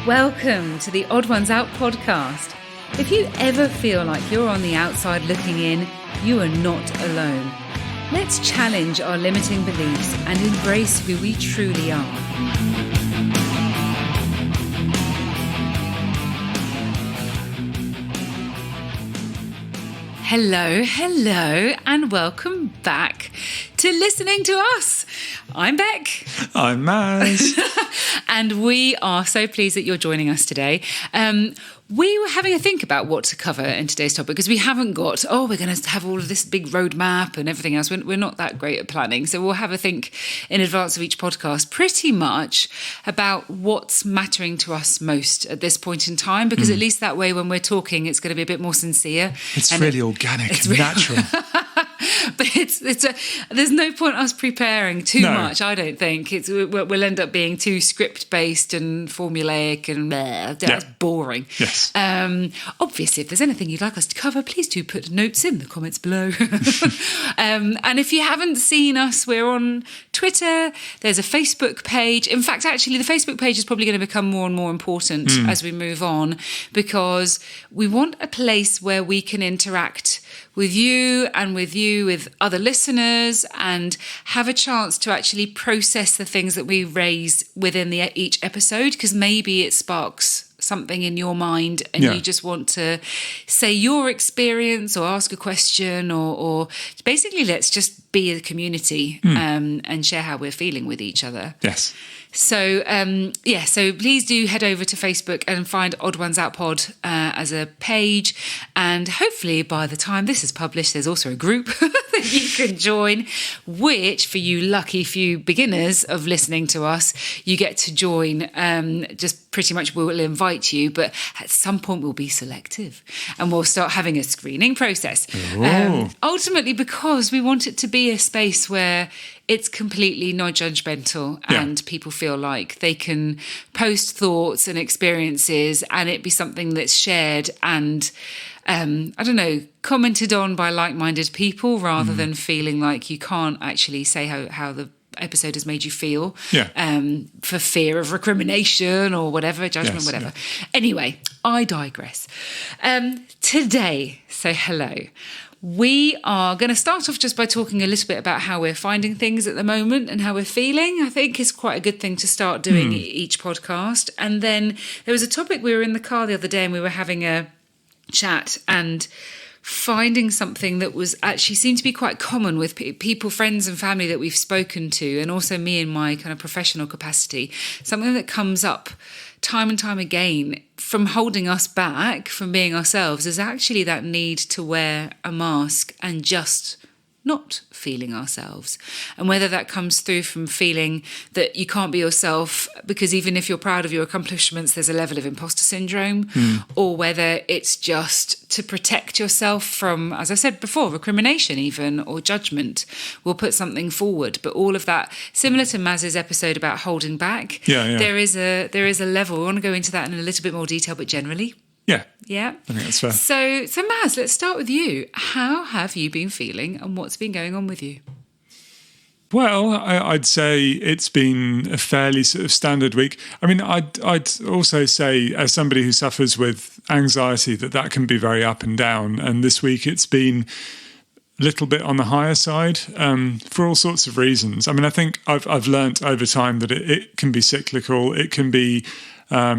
Welcome to the Odd Ones Out podcast. If you ever feel like you're on the outside looking in, you are not alone. Let's challenge our limiting beliefs and embrace who we truly are. Hello, and welcome back to Listening to Us. I'm Beck. I'm Maz. And we are so pleased that you're joining us today. We were having a think about what to cover in today's topic because we haven't got, we're going to have all of this big roadmap and everything else. We're not that great at planning. So we'll have a think in advance of each podcast pretty much about what's mattering to us most at this point in time, because at least that way when we're talking, it's going to be a bit more sincere. It's really organic and natural. But there's no point us preparing too much, I don't think. We'll end up being too script-based and formulaic and that's boring. Yes. Obviously, if there's anything you'd like us to cover, please do put notes in the comments below. And if you haven't seen us, we're on Twitter. There's a Facebook page. In fact, actually, the Facebook page is probably going to become more and more important as we move on, because we want a place where we can interact with you, with other listeners, and have a chance to actually process the things that we raise within each episode, because maybe it sparks something in your mind and you just want to say your experience or ask a question or basically let's just be a community and share how we're feeling with each other. Yes. So, so please do head over to Facebook and find Odd Ones Out Pod as a page. And hopefully by the time this is published, there's also a group that you can join, which for you lucky few beginners of listening to us, you get to join. Just pretty much we'll invite you, but at some point we'll be selective and we'll start having a screening process. Ultimately, because we want it to be a space where it's completely non-judgmental and people feel like they can post thoughts and experiences and it be something that's shared and, commented on by like-minded people rather than feeling like you can't actually say how the episode has made you feel for fear of recrimination or whatever, judgment, whatever. Yeah. Anyway, I digress. Today, say hello. We are going to start off just by talking a little bit about how we're finding things at the moment and how we're feeling. I think it's quite a good thing to start doing each podcast. And then there was a topic, we were in the car the other day and we were having a chat and finding something that was actually seemed to be quite common with people, friends and family that we've spoken to, and also me in my kind of professional capacity, something that comes up time and time again from holding us back from being ourselves is actually that need to wear a mask and just not feeling ourselves. And whether that comes through from feeling that you can't be yourself because even if you're proud of your accomplishments, there's a level of imposter syndrome, or whether it's just to protect yourself from, as I said before, recrimination even, or judgment. We'll put something forward. But all of that, similar to Maz's episode about holding back, there is a level. We want to go into that in a little bit more detail, but generally. Yeah. I think that's fair. So Maz, let's start with you. How have you been feeling and what's been going on with you? Well, I'd say it's been a fairly sort of standard week. I mean, I'd also say, as somebody who suffers with anxiety, that can be very up and down. And this week it's been a little bit on the higher side for all sorts of reasons. I mean, I think I've learnt over time that it can be cyclical. It can be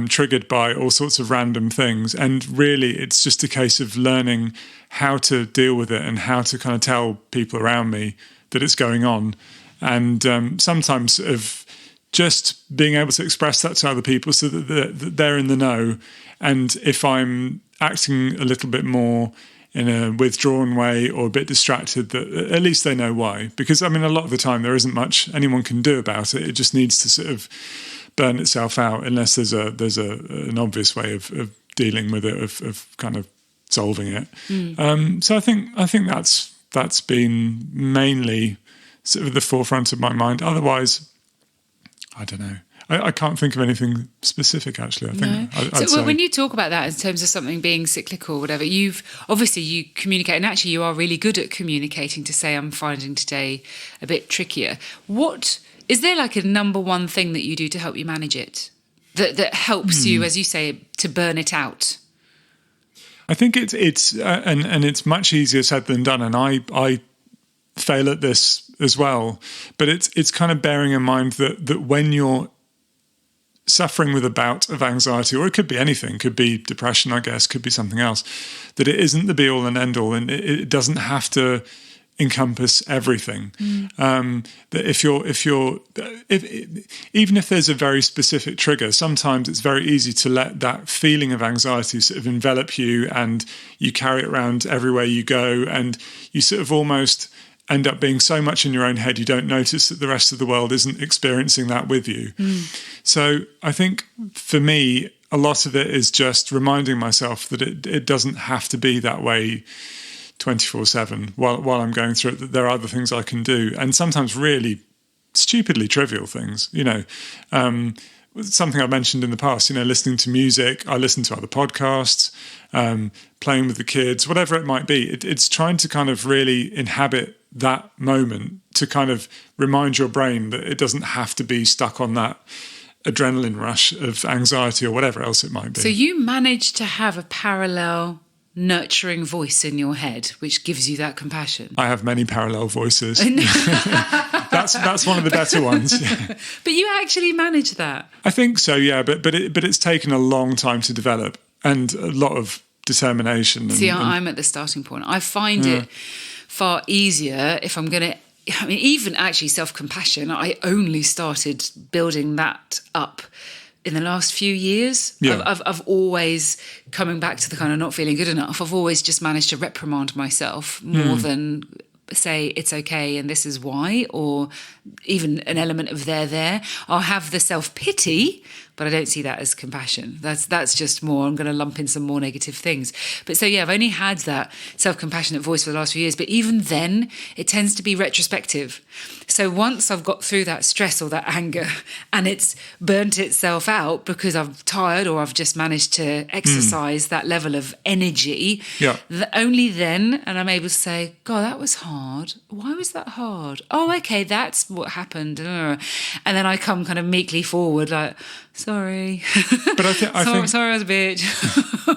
triggered by all sorts of random things. And really, it's just a case of learning how to deal with it and how to kind of tell people around me that it's going on. And sometimes of just being able to express that to other people so that they're in the know. And if I'm acting a little bit more in a withdrawn way or a bit distracted, that at least they know why. Because, I mean, a lot of the time there isn't much anyone can do about it. It just needs to sort of burn itself out unless there's an obvious way of dealing with it, of kind of solving it. So I think that's been mainly sort of the forefront of my mind. Otherwise, I don't know. I can't think of anything specific, actually. I think. No. I'd say. When you talk about that in terms of something being cyclical or whatever, you communicate, and actually you are really good at communicating to say, I'm finding today a bit trickier. What is there like a number one thing that you do to help you manage it? that helps you, as you say, to burn it out? I think it's it's much easier said than done, and I fail at this as well. But it's kind of bearing in mind that when you're suffering with a bout of anxiety, or it could be anything, could be depression, I guess, could be something else, that it isn't the be all and end all, and it doesn't have to encompass everything. That even if there's a very specific trigger, sometimes it's very easy to let that feeling of anxiety sort of envelop you, and you carry it around everywhere you go, and you sort of almost end up being so much in your own head you don't notice that the rest of the world isn't experiencing that with you. So I think for me, a lot of it is just reminding myself that it doesn't have to be that way 24/7 while I'm going through it, that there are other things I can do, and sometimes really stupidly trivial things, something I've mentioned in the past, listening to music. I listen to other podcasts, playing with the kids, whatever it might be. It's trying to kind of really inhabit that moment, to kind of remind your brain that it doesn't have to be stuck on that adrenaline rush of anxiety or whatever else it might be. So you managed to have a parallel nurturing voice in your head, which gives you that compassion. I have many parallel voices. That's one of the better ones. Yeah. But you actually managed that. I think so, yeah. But it's taken a long time to develop, and a lot of determination. I'm at the starting point. I find it far easier if I'm going to. I mean, even actually self-compassion, I only started building that up in the last few years. Yeah. I've always, coming back to the kind of not feeling good enough, I've always just managed to reprimand myself more than say it's okay and this is why, or even an element of there. I'll have the self-pity, but I don't see that as compassion. That's just more, I'm going to lump in some more negative things. But so, yeah, I've only had that self-compassionate voice for the last few years, but even then, it tends to be retrospective. So once I've got through that stress or that anger and it's burnt itself out because I'm tired or I've just managed to exercise that level of energy, only then, and I'm able to say, God, that was hard. Why was that hard? Oh, okay, that's what happened. And then I come kind of meekly forward like, sorry. But I think sorry, I was a bitch.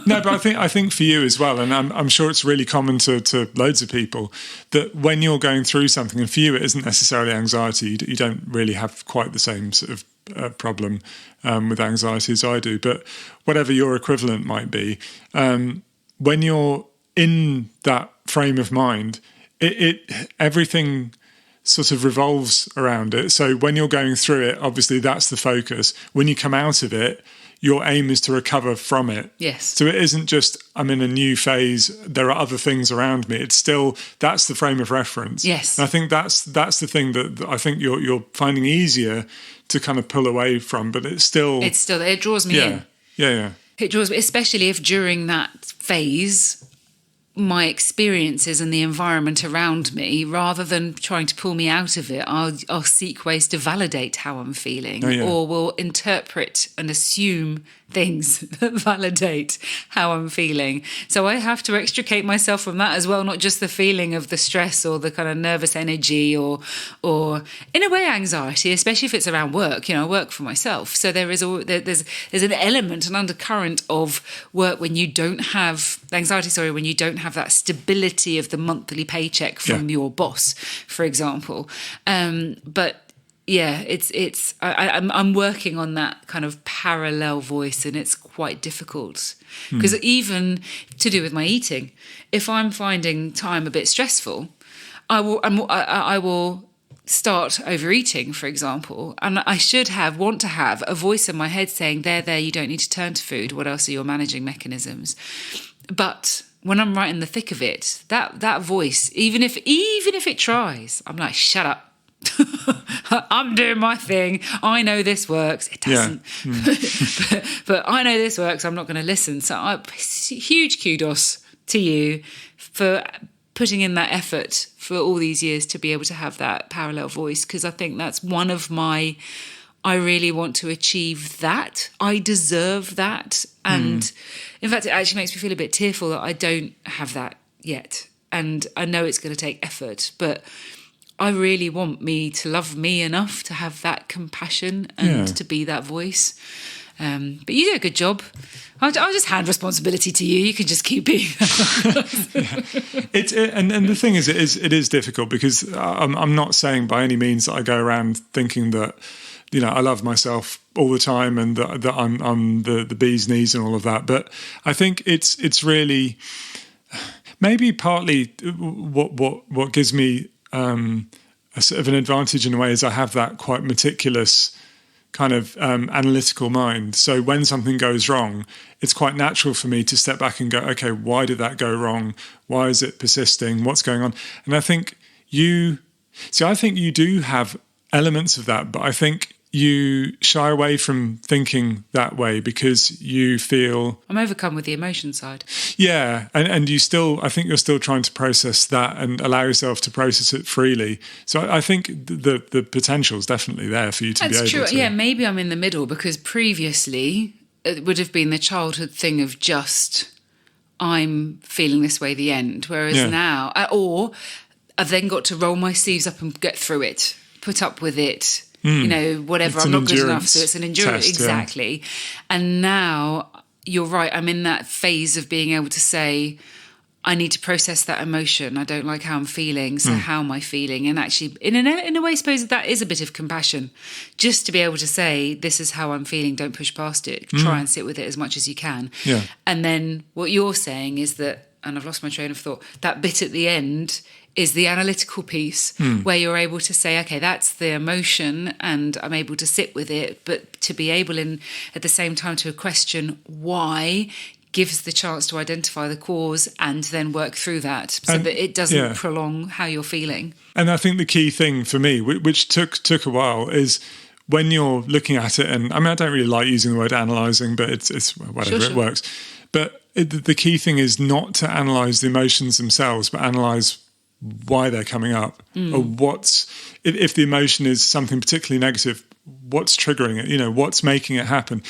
No, but I think for you as well, and I'm sure it's really common to loads of people, that when you're going through something, and for you it isn't necessarily anxiety, you don't really have quite the same sort of problem with anxiety as I do, but whatever your equivalent might be, when you're in that frame of mind, everything sort of revolves around it. So when you're going through it, obviously that's the focus. When you come out of it, your aim is to recover from it. Yes. So it isn't just, I'm in a new phase, there are other things around me. It's still, that's the frame of reference. Yes. And I think that's the thing that I think you're finding easier to kind of pull away from, but it draws me in. Yeah. It draws me, especially if during that phase, my experiences and the environment around me, rather than trying to pull me out of it, I'll seek ways to validate how I'm feeling, or will interpret and assume things that validate how I'm feeling. So I have to extricate myself from that as well, not just the feeling of the stress or the kind of nervous energy or in a way anxiety, especially if it's around work. I work for myself. So there's an element, an undercurrent of work when you don't have anxiety, when you don't have that stability of the monthly paycheck from your boss, for example. But yeah, I'm working on that kind of parallel voice, and it's quite difficult because even to do with my eating, if I'm finding time a bit stressful, I will start overeating, for example, and I want to have a voice in my head saying, there, you don't need to turn to food. What else are your managing mechanisms? But when I'm right in the thick of it, that voice, even if it tries, I'm like, shut up. I'm doing my thing. I know this works. It doesn't. Yeah. but I know this works. I'm not going to listen. So huge kudos to you for putting in that effort for all these years to be able to have that parallel voice, because I think that's one of I really want to achieve that. I deserve that. And in fact, it actually makes me feel a bit tearful that I don't have that yet. And I know it's going to take effort, but I really want me to love me enough to have that compassion and to be that voice. But you do a good job. I'll just hand responsibility to you. You can just keep being. And the thing is, it is difficult because I'm not saying by any means that I go around thinking that, I love myself all the time and that I'm the bee's knees and all of that. But I think it's really maybe partly what gives me a sort of an advantage in a way is I have that quite meticulous kind of analytical mind. So when something goes wrong, it's quite natural for me to step back and go, okay, why did that go wrong? Why is it persisting? What's going on? And I think you do have elements of that, but I think you shy away from thinking that way because you feel I'm overcome with the emotion side. Yeah, and you still, I think you're still trying to process that and allow yourself to process it freely. So I think the potential is definitely there for you to be able to. That's true. Yeah, maybe I'm in the middle because previously it would have been the childhood thing of just I'm feeling this way the end, whereas now, or I've then got to roll my sleeves up and get through it, put up with it. Whatever, I'm not good enough. So it's an endurance. Test, exactly. Yeah. And now you're right. I'm in that phase of being able to say, I need to process that emotion. I don't like how I'm feeling. So how am I feeling? And actually, in a way, I suppose that is a bit of compassion, just to be able to say, this is how I'm feeling. Don't push past it. Try and sit with it as much as you can. Yeah. And then what you're saying is that, and I've lost my train of thought, that bit at the end is the analytical piece where you're able to say, okay, that's the emotion and I'm able to sit with it, but to be able at the same time to question why gives the chance to identify the cause and then work through that so that it doesn't prolong how you're feeling. And I think the key thing for me, which took a while, is when you're looking at it, and I mean, I don't really like using the word analysing, but it's whatever, sure. It works. But the key thing is not to analyse the emotions themselves, but analyse why they're coming up, or if the emotion is something particularly negative, what's triggering it, what's making it happen.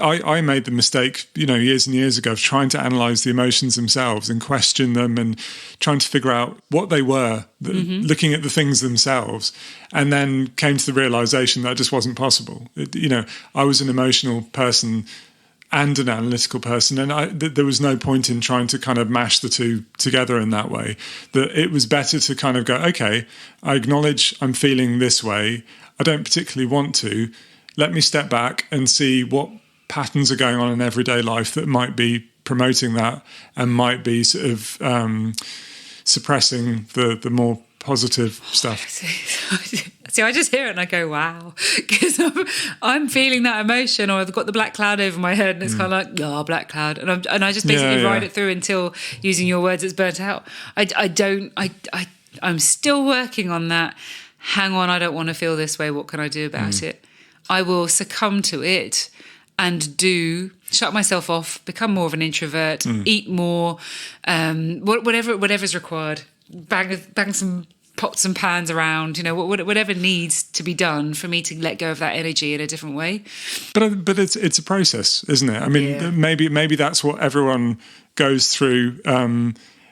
I made the mistake, years and years ago of trying to analyse the emotions themselves and question them and trying to figure out what they were, looking at the things themselves, and then came to the realisation that just wasn't possible. I was an emotional person and an analytical person, and there was no point in trying to kind of mash the two together in that way. That it was better to kind of go, okay, I acknowledge I'm feeling this way. I don't particularly want to. Let me step back and see what patterns are going on in everyday life that might be promoting that and might be sort of suppressing the more positive stuff. See, I just hear it and I go, wow, because I'm feeling that emotion, or I've got the black cloud over my head and it's kind of like, black cloud. And I just basically ride it through until, using your words, it's burnt out. I'm still working on that. Hang on, I don't want to feel this way. What can I do about it? I will succumb to it and shut myself off, become more of an introvert, eat more, whatever's required. Bang some pots and pans around, whatever needs to be done for me to let go of that energy in a different way. But it's a process, isn't it? I mean, maybe that's what everyone goes through.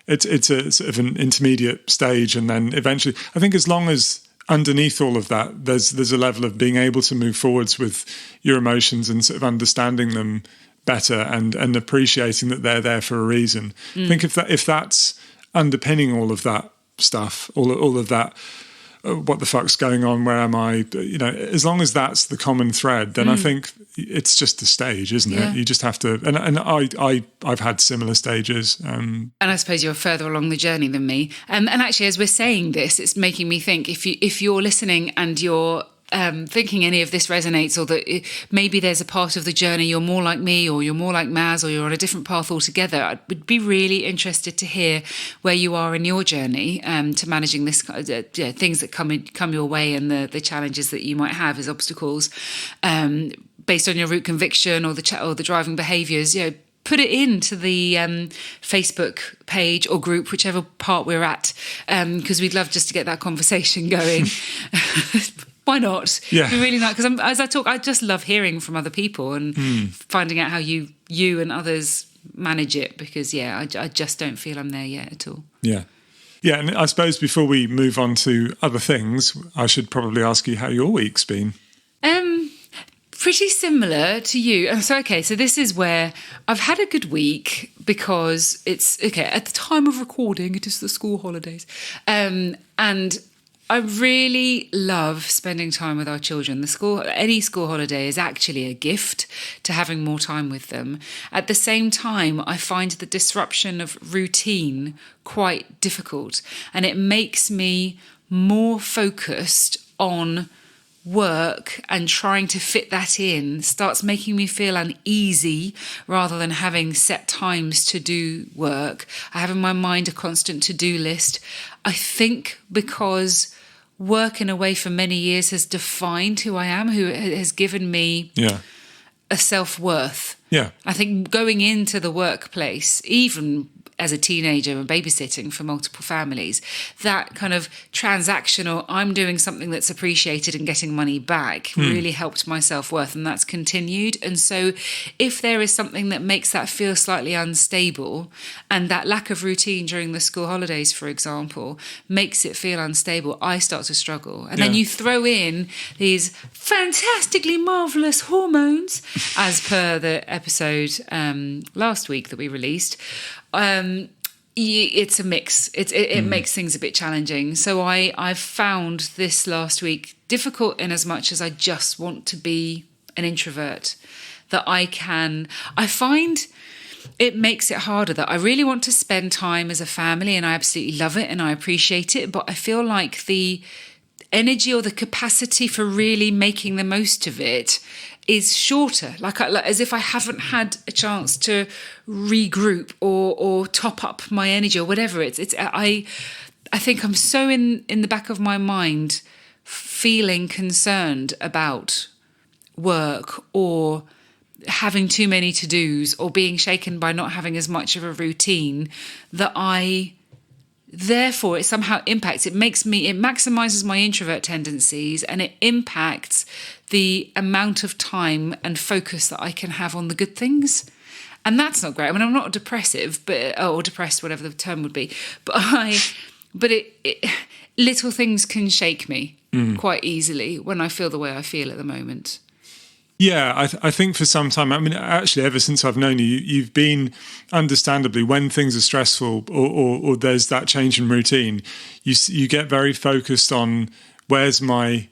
It's a sort of an intermediate stage, and then eventually, I think, as long as underneath all of that, there's a level of being able to move forwards with your emotions and sort of understanding them better and appreciating that they're there for a reason. I think if that's underpinning all of that stuff, all of that, what the fuck's going on, where am I, as long as that's the common thread, then I think it's just a stage, isn't it? You just have to, and I've had similar stages. And I suppose you're further along the journey than me. And actually, as we're saying this, it's making me think, if you're listening and you're thinking any of this resonates, or that maybe there's a part of the journey you're more like me, or you're more like Maz, or you're on a different path altogether, I would be really interested to hear where you are in your journey to managing this things that come your way, and the challenges that you might have as obstacles, based on your root conviction or the driving behaviours. Put it into the Facebook page or group, whichever part we're at, because we'd love just to get that conversation going. Why not? Yeah. It'd be really nice, because as I talk, I just love hearing from other people and finding out how you and others manage it, because I just don't feel I'm there yet at all. Yeah, and I suppose before we move on to other things, I should probably ask you how your week's been. Pretty similar to you. So this is where I've had a good week because it's, at the time of recording, it is the school holidays. And I really love spending time with our children. Any school holiday is actually a gift to having more time with them. At the same time, I find the disruption of routine quite difficult, and it makes me more focused on work, and trying to fit that in starts making me feel uneasy rather than having set times to do work. I have in my mind a constant to-do list. I think because work in a way for many years has defined who I am, who has given me a self-worth. Yeah. I think going into the workplace, even as a teenager and babysitting for multiple families, that kind of transactional, I'm doing something that's appreciated and getting money back really helped my self-worth, and that's continued. And so if there is something that makes that feel slightly unstable, and that lack of routine during the school holidays, for example, makes it feel unstable, I start to struggle. And then you throw in these fantastically marvellous hormones, as per the episode last week that we released. It's a mix. It makes things a bit challenging. So I've found this last week difficult in as much as I just want to be an introvert. I find it makes it harder that I really want to spend time as a family, and I absolutely love it and I appreciate it. But I feel like the energy or the capacity for really making the most of it is shorter, like as if I haven't had a chance to regroup or top up my energy or whatever. I think I'm so in the back of my mind feeling concerned about work or having too many to-dos or being shaken by not having as much of a routine that therefore it somehow impacts. It maximizes my introvert tendencies, and it impacts the amount of time and focus that I can have on the good things. And that's not great. I mean, I'm not depressive, or depressed, whatever the term would be, but little things can shake me quite easily when I feel the way I feel at the moment. Yeah, I think for some time, I mean, actually, ever since I've known you, you've been, understandably, when things are stressful or there's that change in routine, you get very focused on where's my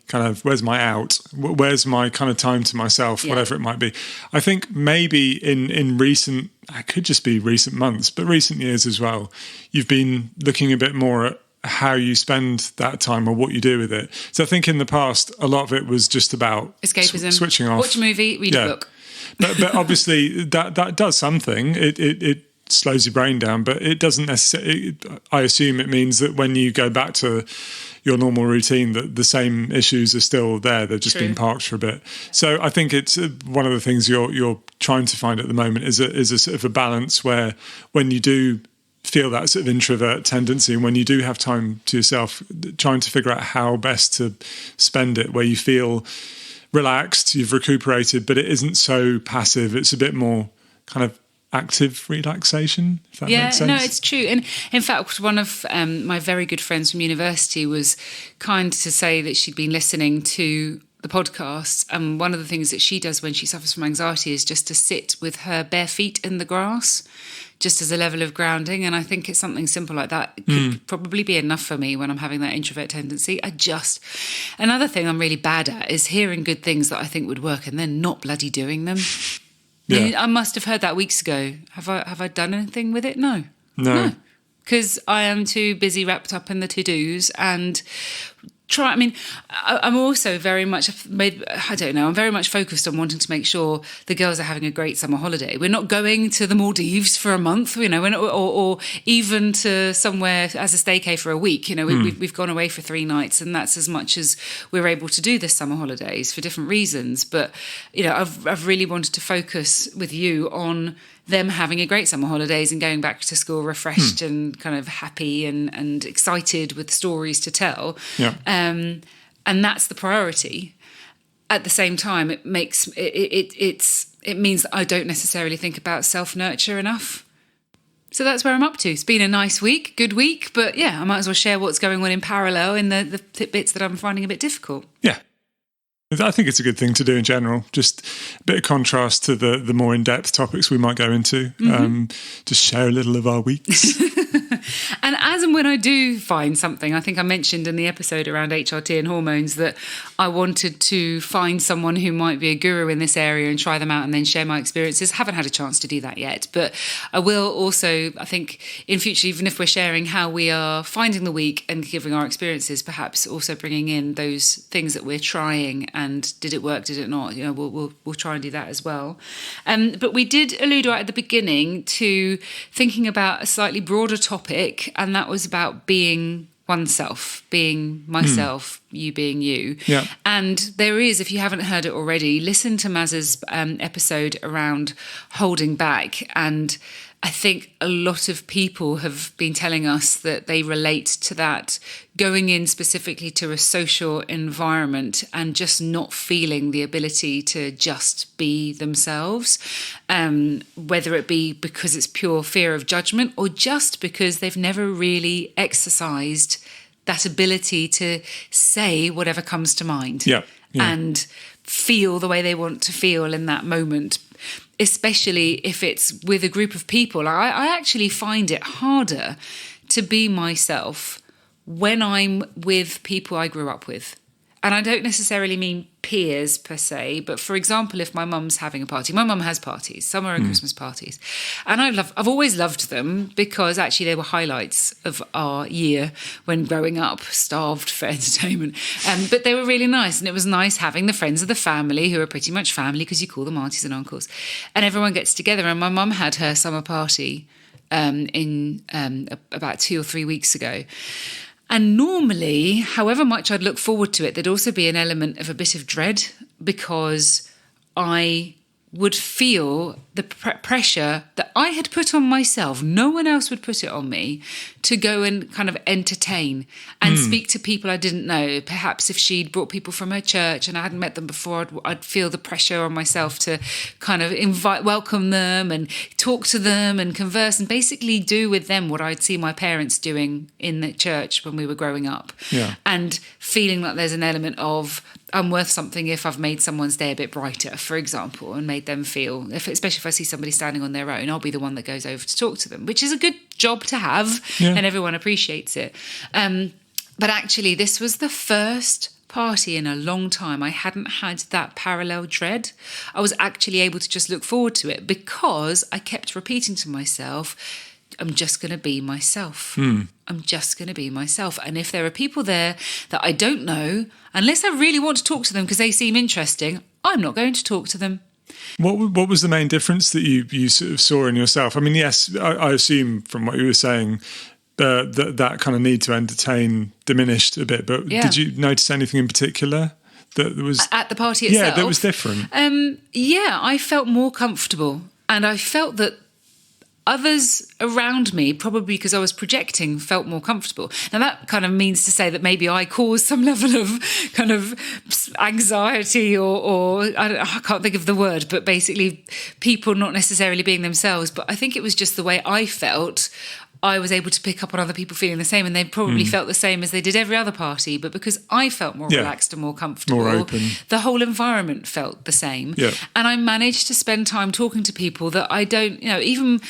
out, where's my kind of time to myself, whatever it might be. I think maybe in recent, it could just be recent months, but recent years as well, you've been looking a bit more at how you spend that time or what you do with it. So I think in the past, a lot of it was just about escapism, switching off. Watch a movie, read a book. But obviously that does something. It slows your brain down, but it doesn't necessarily. I assume it means that when you go back to your normal routine, that the same issues are still there. They've just been parked for a bit. So I think it's one of the things you're trying to find at the moment is a sort of a balance where when you do feel that sort of introvert tendency, and when you do have time to yourself, trying to figure out how best to spend it, where you feel relaxed, you've recuperated, but it isn't so passive. It's a bit more kind of active relaxation, if that makes sense. No, it's true. And in fact, one of my very good friends from university was kind to say that she'd been listening to the podcast, and one of the things that she does when she suffers from anxiety is just to sit with her bare feet in the grass, just as a level of grounding. And I think it's something simple like that could probably be enough for me when I'm having that introvert tendency. Another thing I'm really bad at is hearing good things that I think would work and then not bloody doing them. I must have heard that weeks ago. Have I done anything with it? No. Because I am too busy wrapped up in the to-dos and I'm also very much I'm very much focused on wanting to make sure the girls are having a great summer holiday. We're not going to the Maldives for a month, or even to somewhere as a staycay for a week. We've gone away for 3 nights, and that's as much as we're able to do this summer holidays for different reasons. But I've really wanted to focus with you on them having a great summer holidays and going back to school refreshed and kind of happy and excited with stories to tell. Yeah. And that's the priority. At the same time, it makes it means that I don't necessarily think about self-nurture enough. So that's where I'm up to. It's been a nice week, good week, but I might as well share what's going on in parallel in the bits that I'm finding a bit difficult. Yeah. I think it's a good thing to do in general. Just a bit of contrast to the more in-depth topics we might go into. Just share a little of our weeks. And as and when I do find something, I think I mentioned in the episode around HRT and hormones that I wanted to find someone who might be a guru in this area and try them out and then share my experiences. Haven't had a chance to do that yet, but I will also, I think in future, even if we're sharing how we are finding the week and giving our experiences, perhaps also bringing in those things that we're trying and did it work, did it not? You know, we'll try and do that as well. But we did allude right at the beginning to thinking about a slightly broader topic, and that was about being oneself, being myself, you being you. Yeah. And there is, if you haven't heard it already, listen to Maz's episode around holding back. And I think a lot of people have been telling us that they relate to that, going in specifically to a social environment and just not feeling the ability to just be themselves, whether it be because it's pure fear of judgment or just because they've never really exercised that ability to say whatever comes to mind and feel the way they want to feel in that moment. Especially if it's with a group of people. I actually find it harder to be myself when I'm with people I grew up with. And I don't necessarily mean peers per se, but for example, if my mum's having a party, my mum has parties, summer and Christmas parties. And I've always loved them because actually they were highlights of our year when growing up, starved for entertainment. But they were really nice. And it was nice having the friends of the family who are pretty much family because you call them aunties and uncles. And everyone gets together. And my mum had her summer party in about 2 or 3 weeks ago. And normally, however much I'd look forward to it, there'd also be an element of a bit of dread because I would feel the pressure that I had put on myself, no one else would put it on me, to go and kind of entertain and speak to people I didn't know. Perhaps if she'd brought people from her church and I hadn't met them before, I'd feel the pressure on myself to kind of welcome them and talk to them and converse and basically do with them what I'd see my parents doing in the church when we were growing up. Yeah. And feeling like there's an element of, I'm worth something if I've made someone's day a bit brighter, for example, and made them feel, especially if I see somebody standing on their own, I'll be the one that goes over to talk to them, which is a good job to have, and everyone appreciates it. But actually, this was the first party in a long time I hadn't had that parallel dread. I was actually able to just look forward to it because I kept repeating to myself, I'm just going to be myself. I'm just going to be myself. And if there are people there that I don't know, unless I really want to talk to them because they seem interesting, I'm not going to talk to them. What was the main difference that you sort of saw in yourself? I mean, yes, I assume from what you were saying that kind of need to entertain diminished a bit. But did you notice anything in particular that was at the party itself? Yeah, that was different. I felt more comfortable, and I felt that others around me, probably because I was projecting, felt more comfortable. Now, that kind of means to say that maybe I caused some level of kind of anxiety or I can't think of the word, but basically people not necessarily being themselves. But I think it was just the way I felt. I was able to pick up on other people feeling the same, and they probably felt the same as they did every other party. But because I felt more relaxed and more comfortable, more open, the whole environment felt the same. Yeah. And I managed to spend time talking to people that I don't, even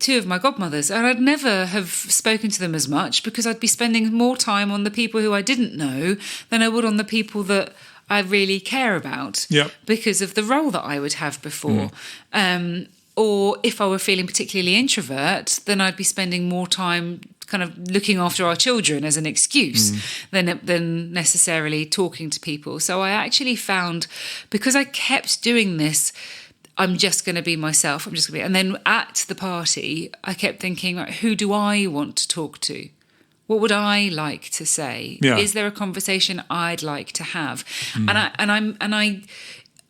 two of my godmothers, and I'd never have spoken to them as much because I'd be spending more time on the people who I didn't know than I would on the people that I really care about because of the role that I would have before. Or if I were feeling particularly introvert, then I'd be spending more time kind of looking after our children as an excuse than necessarily talking to people. So I actually found, because I kept doing this, I'm just going to be myself. And then at the party, I kept thinking, like, who do I want to talk to? What would I like to say? Yeah. Is there a conversation I'd like to have?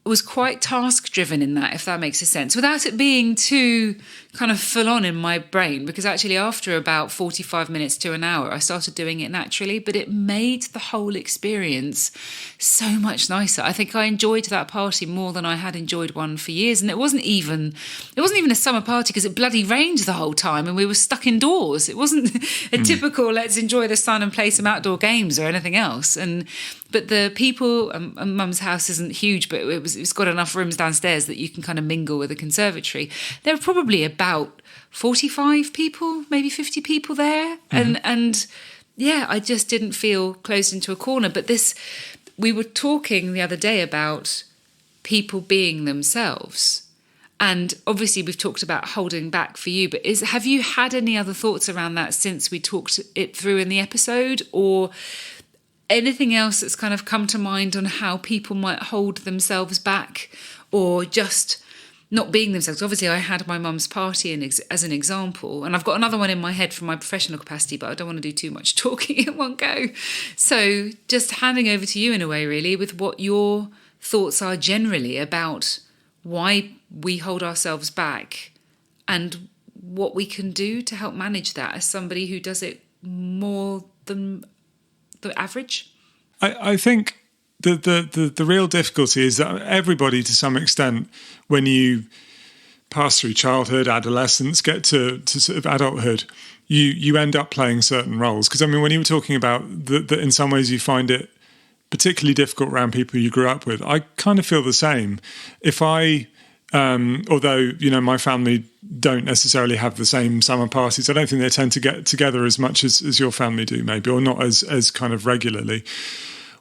was quite task driven in that, if that makes a sense, without it being too kind of full on in my brain, because actually after about 45 minutes to an hour, I started doing it naturally, but it made the whole experience so much nicer. I think I enjoyed that party more than I had enjoyed one for years. And it wasn't even a summer party because it bloody rained the whole time and we were stuck indoors. It wasn't a typical let's enjoy the sun and play some outdoor games or anything else. But the people, Mum's house isn't huge, but it's got enough rooms downstairs that you can kind of mingle with the conservatory. There were probably about 45 people, maybe 50 people there. And yeah, I just didn't feel closed into a corner. But we were talking the other day about people being themselves. And obviously we've talked about holding back for you, but have you had any other thoughts around that since we talked it through in the episode, or anything else that's kind of come to mind on how people might hold themselves back or just not being themselves? Obviously, I had my mum's party as an example, and I've got another one in my head from my professional capacity, but I don't want to do too much talking at one go. So just handing over to you in a way, really, with what your thoughts are generally about why we hold ourselves back and what we can do to help manage that as somebody who does it more than the average. I think the real difficulty is that everybody, to some extent, when you pass through childhood, adolescence, get to sort of adulthood, you end up playing certain roles. Because I mean, when you were talking about that in some ways you find it particularly difficult around people you grew up with, I kind of feel the same. If I although, my family don't necessarily have the same summer parties, I don't think they tend to get together as much as your family do, maybe, or not as kind of regularly.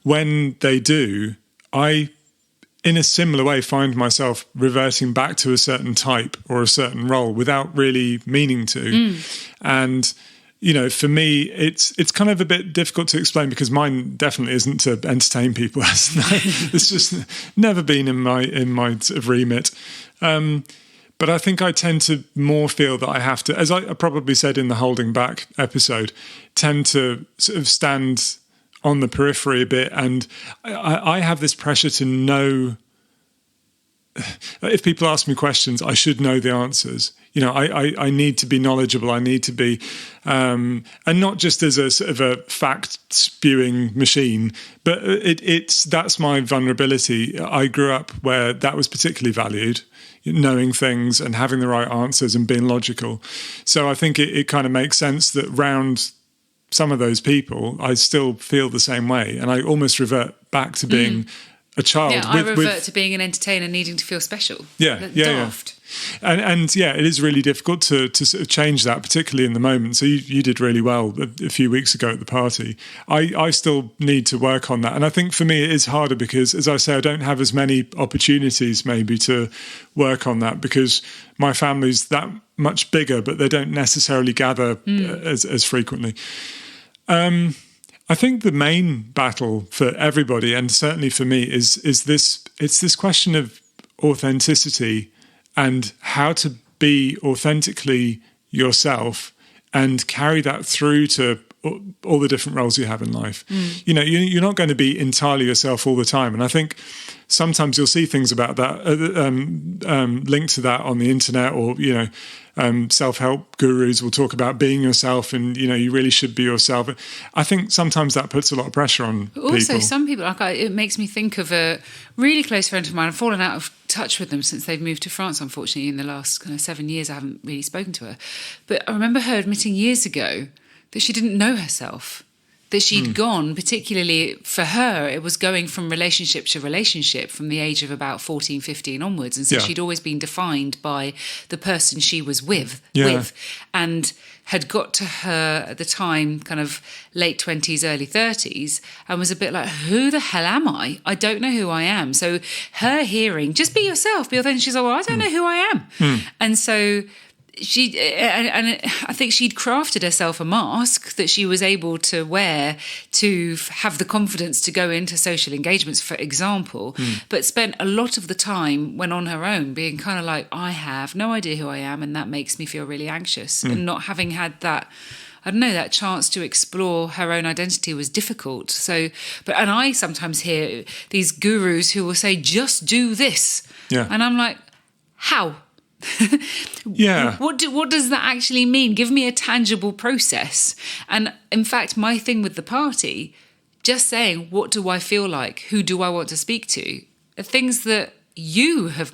When they do, I, in a similar way, find myself reverting back to a certain type or a certain role without really meaning to. And for me, it's kind of a bit difficult to explain because mine definitely isn't to entertain people. It's just never been in my sort of remit. But I think I tend to more feel that I have to, as I probably said in the Holding Back episode, tend to sort of stand on the periphery a bit. And I have this pressure to know, if people ask me questions, I should know the answers. I need to be knowledgeable. I need to be, and not just as a sort of a fact spewing machine, but that's my vulnerability. I grew up where that was particularly valued, knowing things and having the right answers and being logical. So I think it kind of makes sense that round some of those people, I still feel the same way, and I almost revert back to being a child. Yeah, I revert to being an entertainer, needing to feel special. Yeah. And yeah, it is really difficult to sort of change that, particularly in the moment. So you did really well a few weeks ago at the party. I still need to work on that. And I think for me it is harder because, as I say, I don't have as many opportunities maybe to work on that because my family's that much bigger, but they don't necessarily gather as frequently. I think the main battle for everybody, and certainly for me, is this question of authenticity and how to be authentically yourself and carry that through to all the different roles you have in life. You're not going to be entirely yourself all the time. And I think sometimes you'll see things about that linked to that on the internet, or, self-help gurus will talk about being yourself and, you really should be yourself. I think sometimes that puts a lot of pressure on people. Also, some people, it makes me think of a really close friend of mine. I've fallen out of touch with them since they've moved to France, unfortunately. In the last kind of 7 years, I haven't really spoken to her. But I remember her admitting years ago that she didn't know herself, that she'd gone, particularly for her, it was going from relationship to relationship from the age of about 14, 15 onwards. And so she'd always been defined by the person she was with. And had got to her at the time, kind of late 20s, early 30s, and was a bit like, who the hell am I? I don't know who I am. So her hearing, just be yourself, be authentic. She's like, well, I don't know who I am. And so I think she'd crafted herself a mask that she was able to wear to have the confidence to go into social engagements, for example, but spent a lot of the time when on her own being kind of like, I have no idea who I am, and that makes me feel really anxious. And not having had that I don't know, that chance to explore her own identity was difficult. So, and I sometimes hear these gurus who will say, just do this. Yeah. And I'm like, how? Yeah. What does that actually mean? Give me a tangible process. And in fact, my thing with the party, just saying, what do I feel like? Who do I want to speak to? Are things that you have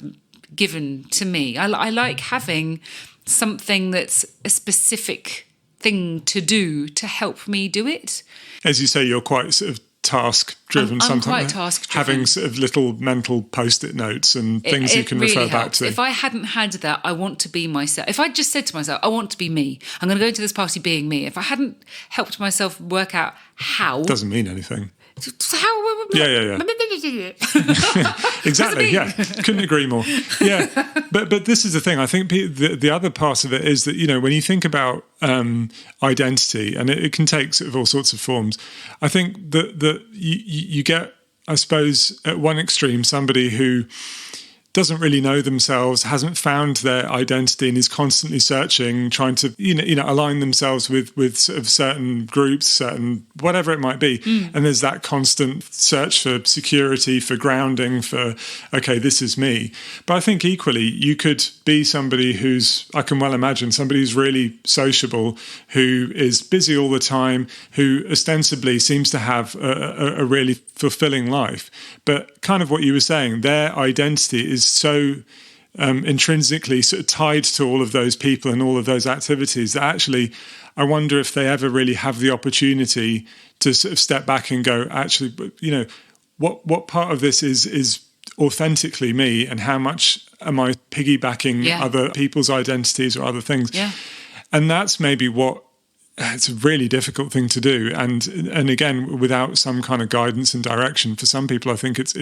given to me. I like having something that's a specific thing to do to help me do it. As you say, you're quite sort of task-driven. I'm quite task-driven. Having sort of little mental post-it notes and things you can really refer back helps. to. If I hadn't had that, I want to be myself. If I just said to myself, I want to be me, I'm going to go into this party being me. If I hadn't helped myself work out how... Doesn't mean anything. How? Yeah. Exactly. Yeah, couldn't agree more. Yeah, but this is the thing. I think the other part of it is that, you know, when you think about identity, and it can take sort of all sorts of forms. I think that you get, I suppose, at one extreme, somebody who doesn't really know themselves, hasn't found their identity, and is constantly searching, trying to you know align themselves with sort of certain groups, certain whatever it might be. And there's that constant search for security, for grounding, for okay, this is me. But I think equally you could be somebody who's, I can well imagine, somebody who's really sociable, who is busy all the time, who ostensibly seems to have a really fulfilling life. But kind of what you were saying, their identity is so intrinsically sort of tied to all of those people and all of those activities that actually I wonder if they ever really have the opportunity to sort of step back and go, actually, you know, what part of this is authentically me, and how much am I piggybacking other people's identities or other things? Yeah. And that's maybe what it's a really difficult thing to do. And again, without some kind of guidance and direction, for some people, I think it's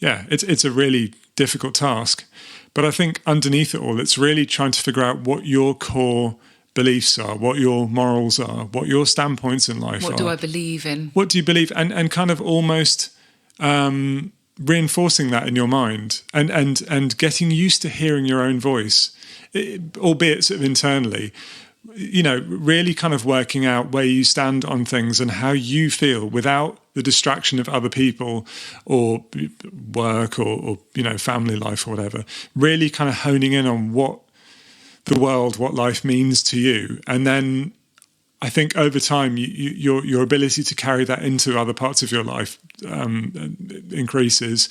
a really difficult task. But I think underneath it all, it's really trying to figure out what your core beliefs are, what your morals are, what your standpoints in life are. What do I believe in? What do you believe? And kind of almost reinforcing that in your mind and getting used to hearing your own voice, albeit sort of internally. You know, really kind of working out where you stand on things and how you feel without the distraction of other people or work or you know, family life or whatever. Really kind of honing in on what the world, what life means to you. And then I think over time, your ability to carry that into other parts of your life increases.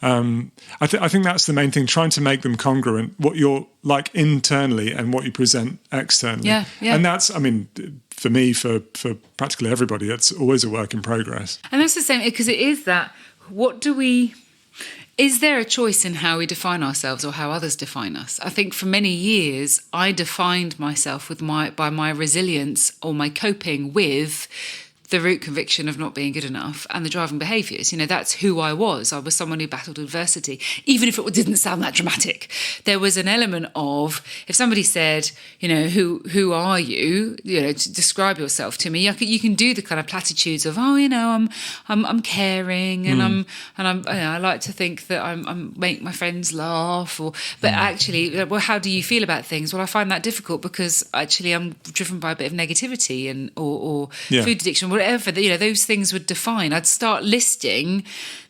I think that's the main thing, trying to make them congruent, what you're like internally and what you present externally. Yeah. And that's, I mean, for me, for practically everybody, it's always a work in progress. And that's the same, because it is that, is there a choice in how we define ourselves or how others define us? I think for many years, I defined myself by my resilience or my coping with the root conviction of not being good enough and the driving behaviours. You know, that's who I was. I was someone who battled adversity, even if it didn't sound that dramatic. There was an element of, if somebody said, you know, who are you? You know, to describe yourself to me. You can do the kind of platitudes of, oh, you know, I'm caring and I'm you know, I like to think that I'm make my friends laugh. But actually, well, how do you feel about things? Well, I find that difficult because actually I'm driven by a bit of negativity and or food addiction. Whatever, you know, those things would define. I'd start listing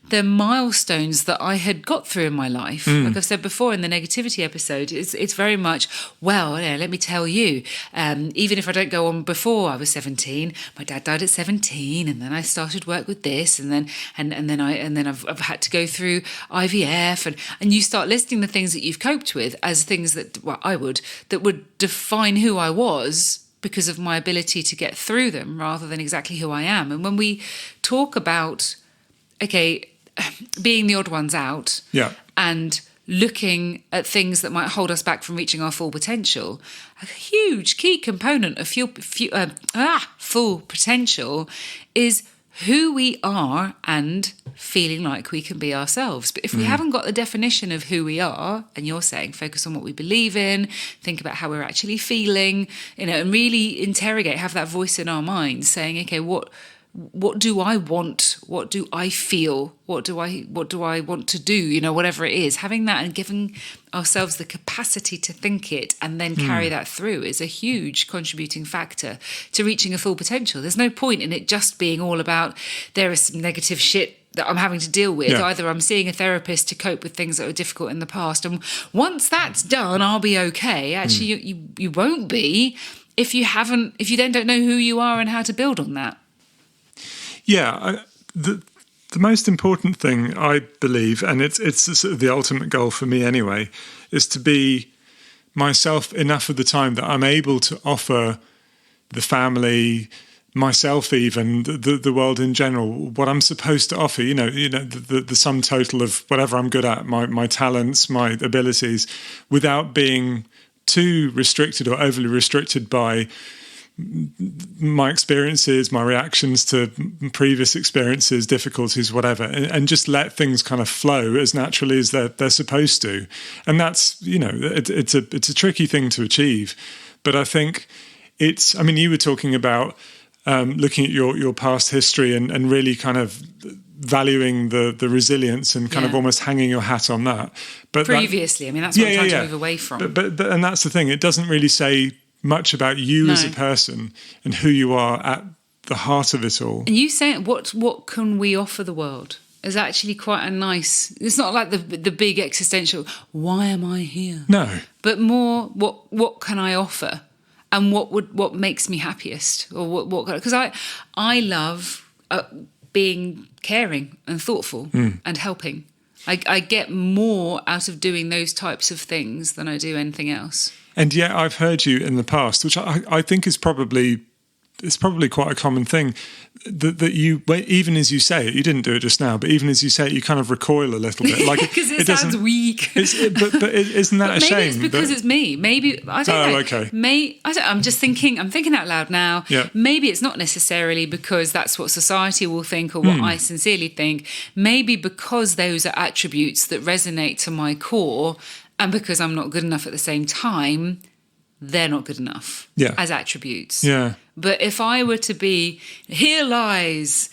the milestones that I had got through in my life. Like I've said before in the negativity episode, it's very much, well, you know, let me tell you, even if I don't go on before I was 17, my dad died at 17, and then I started work with this, and then I've had to go through IVF, and you start listing the things that you've coped with as things that would define who I was, because of my ability to get through them rather than exactly who I am. And when we talk about, okay, being the odd ones out and looking at things that might hold us back from reaching our full potential, a huge key component of full potential is who we are and feeling like we can be ourselves. But if we haven't got the definition of who we are, and you're saying focus on what we believe in, think about how we're actually feeling, you know, and really interrogate, have that voice in our minds saying, okay, what what do I want? What do I feel? What do I want to do? Whatever it is, having that and giving ourselves the capacity to think it and then carry that through is a huge contributing factor to reaching a full potential. There's no point in it just being all about there is some negative shit that I'm having to deal with. Yeah. Either I'm seeing a therapist to cope with things that were difficult in the past, and once that's done, I'll be okay. Actually, you won't be if you then don't know who you are and how to build on that. Yeah, the most important thing, I believe, and it's sort of the ultimate goal for me anyway, is to be myself enough of the time that I'm able to offer the family, myself even, the world in general, what I'm supposed to offer, the sum total of whatever I'm good at, my talents, my abilities, without being too restricted or overly restricted by my experiences, my reactions to previous experiences, difficulties, whatever, and just let things kind of flow as naturally as they're supposed to. And that's, it's a tricky thing to achieve. But I think you were talking about looking at your past history and really kind of valuing the resilience and kind of almost hanging your hat on that. But previously, that's what I'm trying to move away from. But and that's the thing. It doesn't really say much about you as a person and who you are at the heart of it all. And you saying what can we offer the world is actually quite a nice. It's not like the big existential. Why am I here? No, but more what can I offer, and what makes me happiest, or what because I love being caring and thoughtful and helping. I get more out of doing those types of things than I do anything else. And yet I've heard you in the past, which I think is probably quite a common thing, that you, even as you say it, you didn't do it just now, but even as you say it, you kind of recoil a little bit. Like because it sounds weak. But isn't that a shame? Maybe it's because it's me. Maybe, I don't know. Okay. I'm just thinking, I'm thinking out loud now. Yeah. Maybe it's not necessarily because that's what society will think or what I sincerely think. Maybe because those are attributes that resonate to my core, and because I'm not good enough at the same time, they're not good enough as attributes. Yeah. But if I were to be, here lies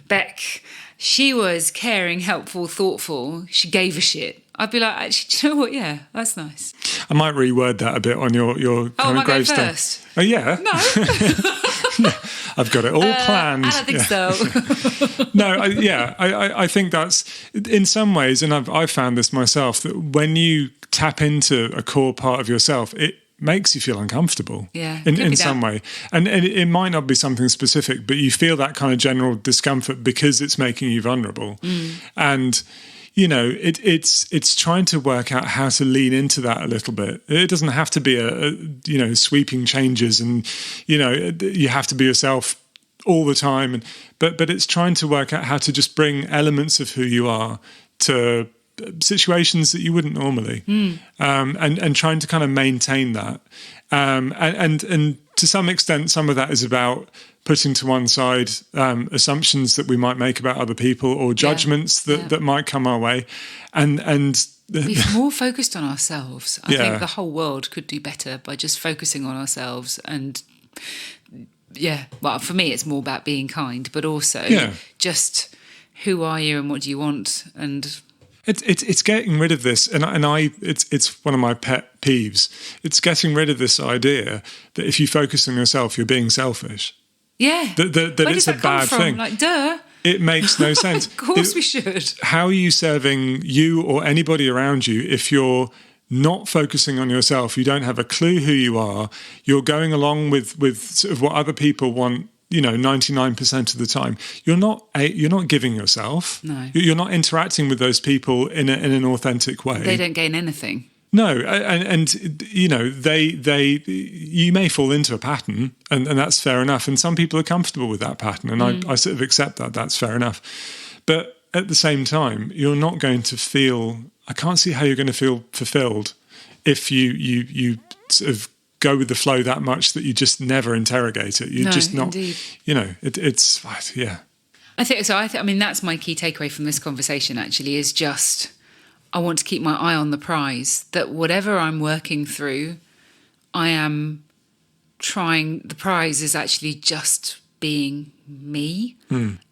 Beck, she was caring, helpful, thoughtful, she gave a shit, I'd be like, actually, do you know what? Yeah, that's nice. I might reword that a bit on your kind of gravestone. First? Oh, yeah? No. Yeah, I've got it all planned. I don't think so. No, I think that's, in some ways, and I've found this myself, that when you tap into a core part of yourself, it makes you feel uncomfortable in some way. And it might not be something specific, but you feel that kind of general discomfort because it's making you vulnerable. And it's trying to work out how to lean into that a little bit. It doesn't have to be a sweeping changes and you have to be yourself all the time, but it's trying to work out how to just bring elements of who you are to situations that you wouldn't normally, and trying to kind of maintain that, and to some extent, some of that is about putting to one side assumptions that we might make about other people or judgments that might come our way, and be more focused on ourselves. I think the whole world could do better by just focusing on ourselves. And well, for me, it's more about being kind, but also just who are you and what do you want. And it's getting rid of this, and it's one of my pet peeves. It's getting rid of this idea that if you focus on yourself, you're being selfish. Yeah, that it's a bad thing. Like, duh. It makes no sense. Of course we should. How are you serving you or anybody around you if you're not focusing on yourself? You don't have a clue who you are. You're going along with sort of what other people want. 99% of the time, you're not giving yourself. No, you're not interacting with those people in an authentic way. They don't gain anything. No, and you may fall into a pattern, and that's fair enough. And some people are comfortable with that pattern, and I sort of accept that. That's fair enough. But at the same time, you're not going to feel. I can't see how you're going to feel fulfilled if you sort of go with the flow that much that you just never interrogate it. You're just not. Indeed. It's I think so. I mean, that's my key takeaway from this conversation. Actually, is just. I want to keep my eye on the prize, that whatever I'm working through, I am trying, the prize is actually just being me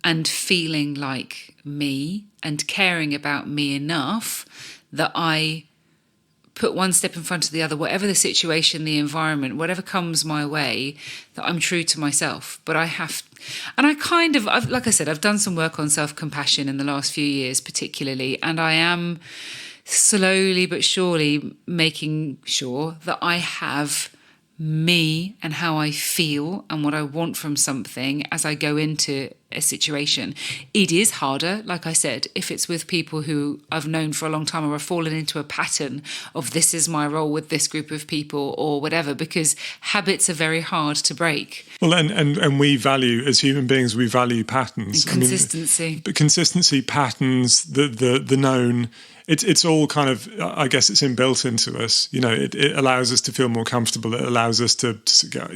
and feeling like me and caring about me enough that I put one step in front of the other, whatever the situation, the environment, whatever comes my way, that I'm true to myself. But like I said, I've done some work on self-compassion in the last few years particularly, and I am slowly but surely making sure that I have me and how I feel and what I want from something as I go into a situation. It is harder, like I said, if it's with people who I've known for a long time or I've fallen into a pattern of this is my role with this group of people or whatever, because habits are very hard to break. Well, and we value, as human beings, we value patterns. And consistency. But consistency, patterns, the known, it's all kind of, I guess it's inbuilt into us. You know, it allows us to feel more comfortable. It allows us to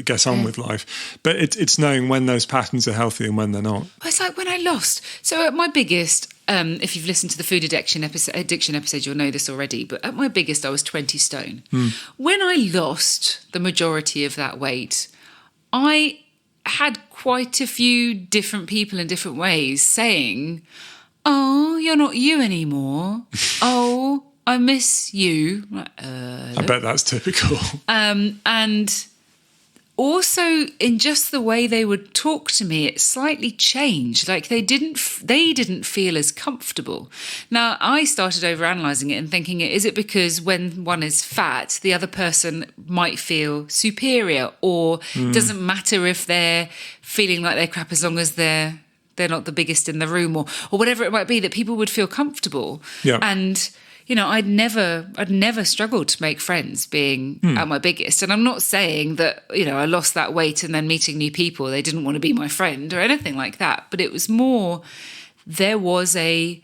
get on with life. But it's knowing when those patterns are healthy and when they're not. It's like when I lost. So at my biggest, if you've listened to the food addiction episode, you'll know this already. But at my biggest, I was 20 stone. When I lost the majority of that weight, I had quite a few different people in different ways saying, "Oh, you're not you anymore. Oh, I miss you." I bet that's typical. And also in just the way they would talk to me, it slightly changed. Like they didn't feel as comfortable. Now I started overanalyzing it and thinking, is it because when one is fat, the other person might feel superior, or it doesn't matter if they're feeling like they're crap as long as they're not the biggest in the room, or whatever it might be, that people would feel comfortable. Yeah. And you know, I'd never struggled to make friends being at my biggest. And I'm not saying that, you know, I lost that weight and then meeting new people, they didn't want to be my friend or anything like that. But it was more, there was an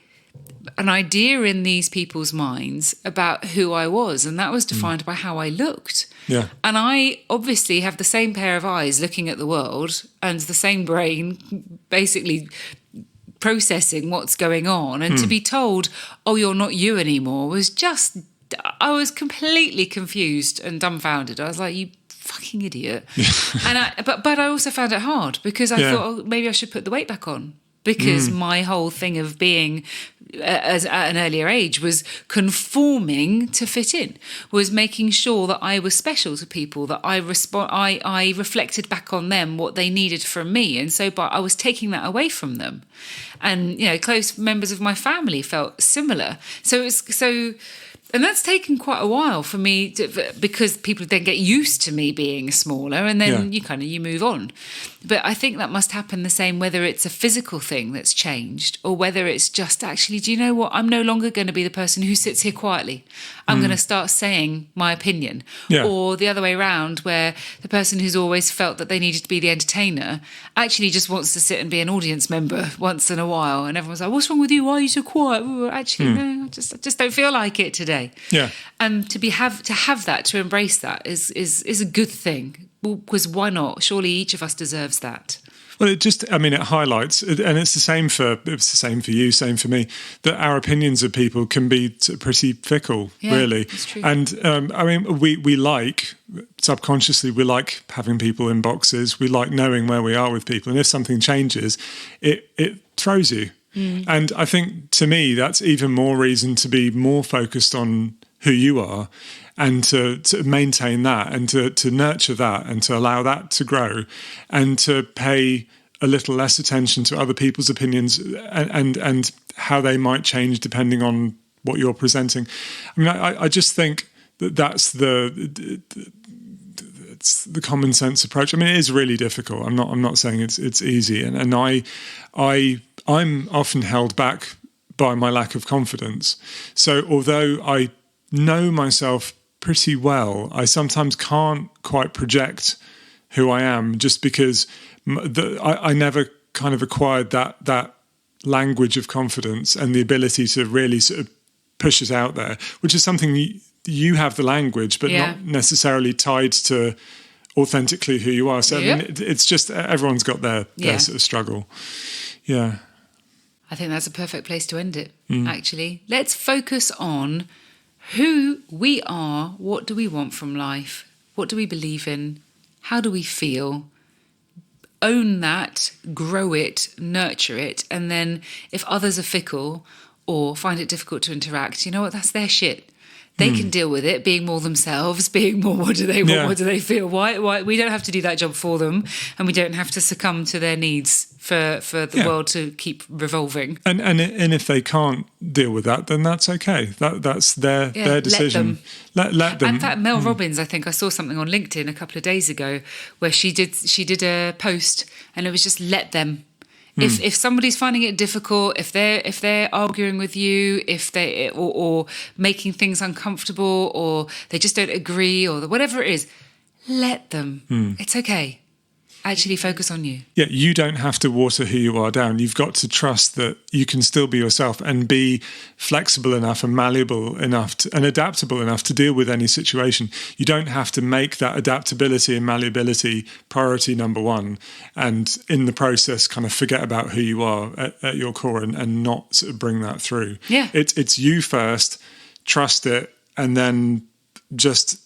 idea in these people's minds about who I was, and that was defined by how I looked. Yeah. And I obviously have the same pair of eyes looking at the world and the same brain basically processing what's going on, and to be told, "Oh, you're not you anymore," was just, I was completely confused and dumbfounded. I was like, "You fucking idiot." But I also found it hard because I thought, oh, maybe I should put the weight back on, because my whole thing of being at an earlier age was conforming to fit in, was making sure that I was special to people, that I reflected back on them what they needed from me, and so I was taking that away from them. And you know, close members of my family felt similar. And that's taken quite a while for me because people then get used to me being smaller, and then you move on. But I think that must happen the same whether it's a physical thing that's changed or whether it's just actually, do you know what? I'm no longer going to be the person who sits here quietly. I'm going to start saying my opinion. Yeah. Or the other way around, where the person who's always felt that they needed to be the entertainer actually just wants to sit and be an audience member once in a while. And everyone's like, "What's wrong with you? Why are you so quiet?" "Oh, actually, no, I just don't feel like it today." Yeah. And to have that, to embrace that is a good thing. Because why not? Surely each of us deserves that. Well, it highlights, and it's the same for you, same for me, that our opinions of people can be pretty fickle, really. That's true. And we like, subconsciously, we like having people in boxes. We like knowing where we are with people. And if something changes, it throws you. And I think, to me, that's even more reason to be more focused on who you are, and to maintain that, and to nurture that, and to allow that to grow, and to pay a little less attention to other people's opinions and how they might change depending on what you're presenting. I mean, I just think that's it's the common sense approach. I mean, it is really difficult. I'm not saying it's easy, and I'm often held back by my lack of confidence. So although I know myself pretty well, I sometimes can't quite project who I am, just because I never kind of acquired that language of confidence and the ability to really sort of push it out there, which is something you have the language, but not necessarily tied to authentically who you are. So I mean, it's just everyone's got their sort of struggle. Yeah. I think that's a perfect place to end it, actually. Let's focus on who we are. What do we want from life? What do we believe in? How do we feel? own that, grow it, nurture it. And then if others are fickle or find it difficult to interact, you know what? That's their shit. They can deal with it, being more themselves, being more, what do they want, what do they feel? Why? We don't have to do that job for them, and we don't have to succumb to their needs for the world to keep revolving. And if they can't deal with that, then that's okay. That's their decision. Let them. In fact, Mel Robbins, I think I saw something on LinkedIn a couple of days ago where she did a post, and it was just let them. If somebody's finding it difficult, if they're arguing with you, if they or making things uncomfortable, or they just don't agree, or whatever it is, let them. It's okay. Actually focus on you. Yeah, you don't have to water who you are down. You've got to trust that you can still be yourself and be flexible enough and malleable enough and adaptable enough to deal with any situation. You don't have to make that adaptability and malleability priority number one, and in the process kind of forget about who you are at your core and not sort of bring that through. Yeah. It's you first, trust it, and then just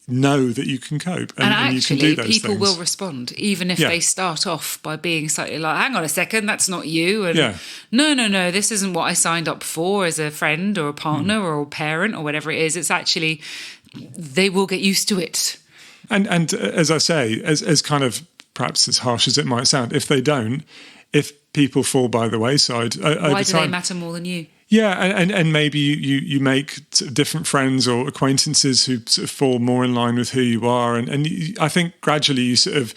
know that you can cope and actually, you can do those people things. will respond, even if they start off by being slightly like, hang on a second, that's not you, and no, this isn't what I signed up for as a friend or a partner or a parent or whatever it is. It's actually, they will get used to it. And as I say, as kind of perhaps as harsh as it might sound, if people fall by the wayside over time, why do they matter more than you? Yeah, and maybe you make sort of different friends or acquaintances who sort of fall more in line with who you are, and I think gradually you sort of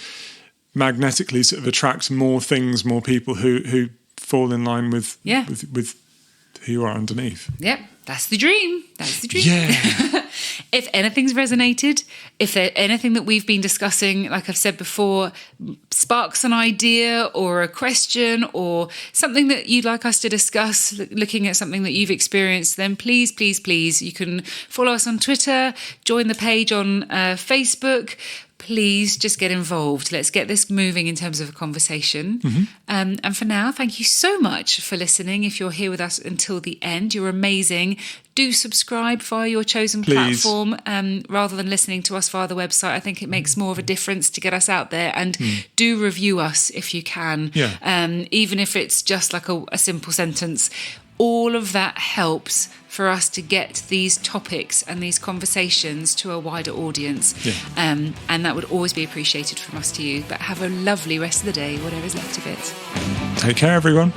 magnetically sort of attract more things, more people who fall in line with who you are underneath. Yep, that's the dream. That's the dream. Yeah. If anything's resonated, if there's anything that we've been discussing, like I've said before, sparks an idea or a question or something that you'd like us to discuss, looking at something that you've experienced, then please, please, please, you can follow us on Twitter, join the page on Facebook. Please just get involved. Let's get this moving in terms of a conversation. And for now, thank you so much for listening. If you're here with us until the end, you're amazing. Do subscribe via your chosen platform rather than listening to us via the website. I think it makes more of a difference to get us out there. And do review us if you can. Even if it's just like a simple sentence. All of that helps for us to get these topics and these conversations to a wider audience. And that would always be appreciated from us to you. But have a lovely rest of the day, whatever's left of it. Take care, everyone.